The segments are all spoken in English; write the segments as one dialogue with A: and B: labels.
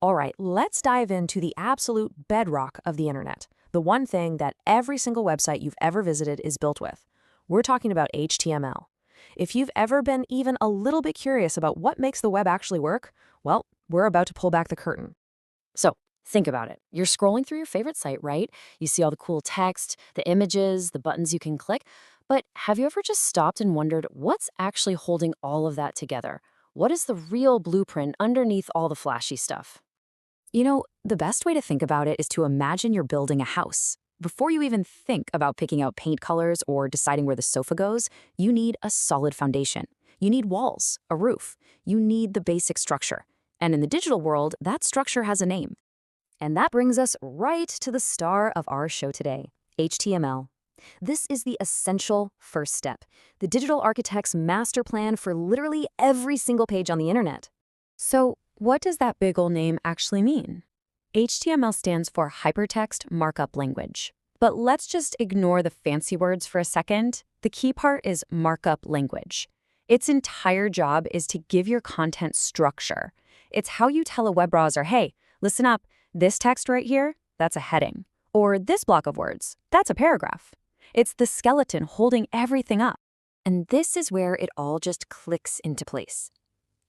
A: All right, let's dive into the absolute bedrock of the internet, the one thing that every single website you've ever visited is built with. We're talking about HTML. If you've ever been even a little bit curious about what makes the web actually work, well, we're about to pull back the curtain. So, think about it. You're scrolling through your favorite site, right? You see all the cool text, the images, the buttons you can click. But have you ever just stopped and wondered what's actually holding all of that together? What is the real blueprint underneath all the flashy stuff? The best way to think about it is to imagine you're building a house. Before you even think about picking out paint colors or deciding where the sofa goes, you need a solid foundation. You need walls, a roof. You need the basic structure. And in the digital world, that structure has a name. And that brings us right to the star of our show today, HTML. This is the essential first step, the digital architect's master plan for literally every single page on the internet. So, what does that big ol' name actually mean? HTML stands for HyperText Markup Language. But let's just ignore the fancy words for a second. The key part is markup language. Its entire job is to give your content structure. It's how you tell a web browser, hey, listen up, this text right here, that's a heading. Or this block of words, that's a paragraph. It's the skeleton holding everything up. And this is where it all just clicks into place.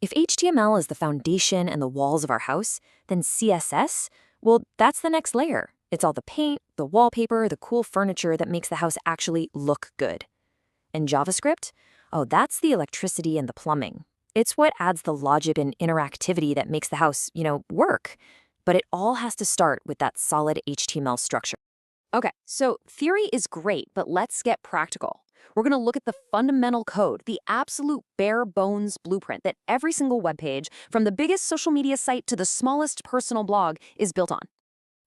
A: If HTML is the foundation and the walls of our house, then CSS, well, that's the next layer. It's all the paint, the wallpaper, the cool furniture that makes the house actually look good. And JavaScript? Oh, that's the electricity and the plumbing. It's what adds the logic and interactivity that makes the house, work. But it all has to start with that solid HTML structure. Okay, so theory is great, but let's get practical. We're going to look at the fundamental code, the absolute bare bones blueprint that every single web page, from the biggest social media site to the smallest personal blog, is built on.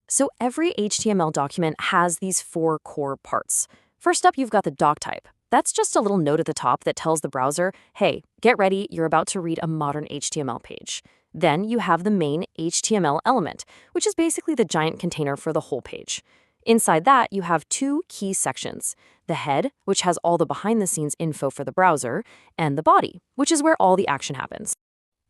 A: So every HTML document has these 4 core parts. First up, you've got the doc type. That's just a little note at the top that tells the browser, hey, get ready, you're about to read a modern HTML page. Then you have the main HTML element, which is basically the giant container for the whole page. Inside that, you have 2 key sections, the head, which has all the behind-the-scenes info for the browser, and the body, which is where all the action happens.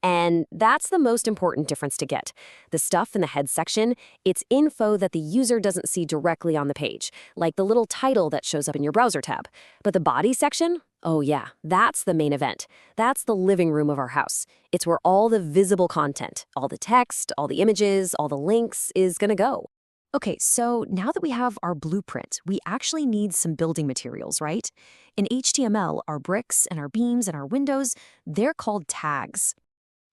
A: And that's the most important difference to get. The stuff in the head section, it's info that the user doesn't see directly on the page, like the little title that shows up in your browser tab. But the body section? Oh yeah, that's the main event. That's the living room of our house. It's where all the visible content, all the text, all the images, all the links is gonna go. Okay, so now that we have our blueprint, we actually need some building materials, right? In HTML, our bricks and our beams and our windows, they're called tags.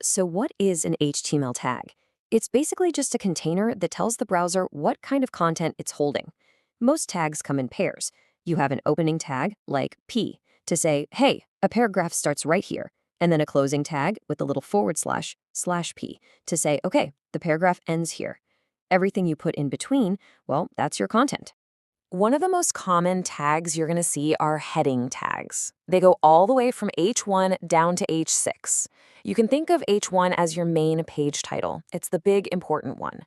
A: So what is an HTML tag? It's basically just a container that tells the browser what kind of content it's holding. Most tags come in pairs. You have an opening tag, like P, to say, hey, a paragraph starts right here, and then a closing tag with the little //P to say, okay, the paragraph ends here. Everything you put in between, well, that's your content. One of the most common tags you're going to see are heading tags. They go all the way from H1 down to H6. You can think of H1 as your main page title. It's the big, important one.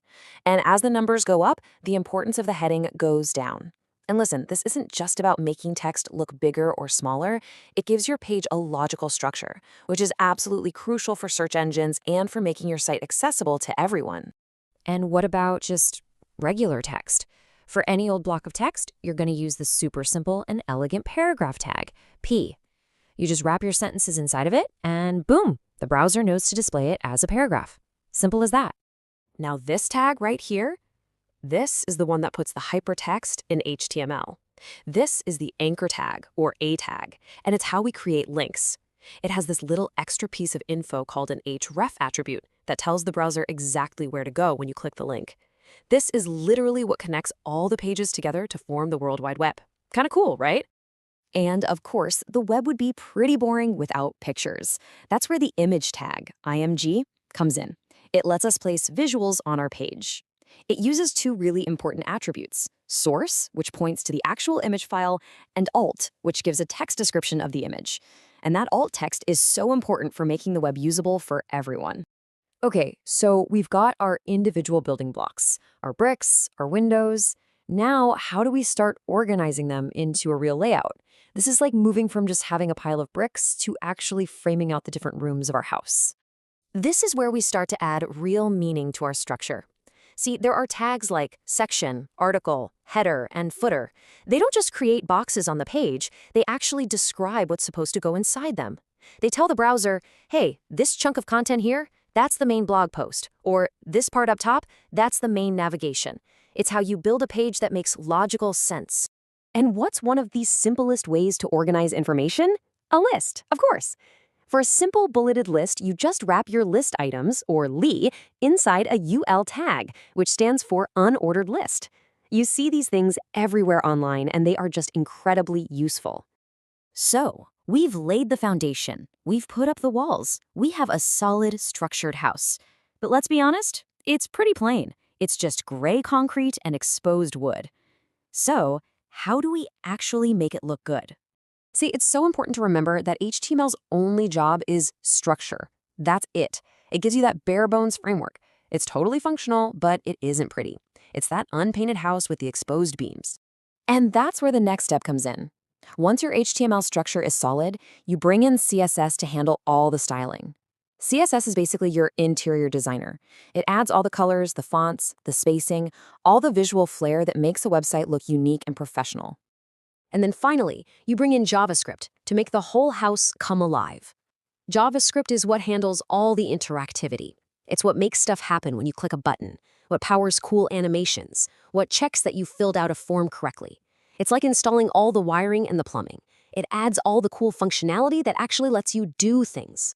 A: And as the numbers go up, the importance of the heading goes down. And listen, this isn't just about making text look bigger or smaller. It gives your page a logical structure, which is absolutely crucial for search engines and for making your site accessible to everyone. And what about just regular text? For any old block of text, you're going to use the super simple and elegant paragraph tag, P. You just wrap your sentences inside of it, and boom, the browser knows to display it as a paragraph. Simple as that. Now this tag right here, this is the one that puts the hypertext in HTML. This is the anchor tag, or A tag, and it's how we create links. It has this little extra piece of info called an href attribute that tells the browser exactly where to go when you click the link. This is literally what connects all the pages together to form the World Wide Web. Kind of cool, right? And of course, the web would be pretty boring without pictures. That's where the image tag, IMG, comes in. It lets us place visuals on our page. It uses 2 really important attributes, source, which points to the actual image file, and alt, which gives a text description of the image. And that alt text is so important for making the web usable for everyone. Okay, so we've got our individual building blocks, our bricks, our windows. Now, how do we start organizing them into a real layout? This is like moving from just having a pile of bricks to actually framing out the different rooms of our house. This is where we start to add real meaning to our structure. See, there are tags like section, article, header, and footer. They don't just create boxes on the page, they actually describe what's supposed to go inside them. They tell the browser, hey, this chunk of content here, that's the main blog post, or this part up top, that's the main navigation. It's how you build a page that makes logical sense. And what's one of the simplest ways to organize information? A list, of course. For a simple bulleted list, you just wrap your list items, or li, inside a UL tag, which stands for unordered list. You see these things everywhere online, and they are just incredibly useful. So, we've laid the foundation. We've put up the walls. We have a solid, structured house. But let's be honest, it's pretty plain. It's just gray concrete and exposed wood. So, how do we actually make it look good? See, it's so important to remember that HTML's only job is structure. That's it. It gives you that bare bones framework. It's totally functional, but it isn't pretty. It's that unpainted house with the exposed beams. And that's where the next step comes in. Once your HTML structure is solid, you bring in CSS to handle all the styling. CSS is basically your interior designer. It adds all the colors, the fonts, the spacing, all the visual flair that makes a website look unique and professional. And then finally, you bring in JavaScript to make the whole house come alive. JavaScript is what handles all the interactivity. It's what makes stuff happen when you click a button, what powers cool animations, what checks that you filled out a form correctly. It's like installing all the wiring and the plumbing. It adds all the cool functionality that actually lets you do things.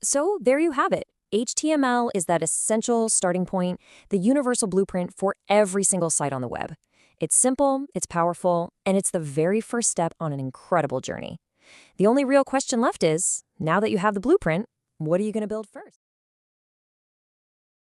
A: So there you have it. HTML is that essential starting point, the universal blueprint for every single site on the web. It's simple, it's powerful, and it's the very first step on an incredible journey. The only real question left is, now that you have the blueprint, what are you going to build first?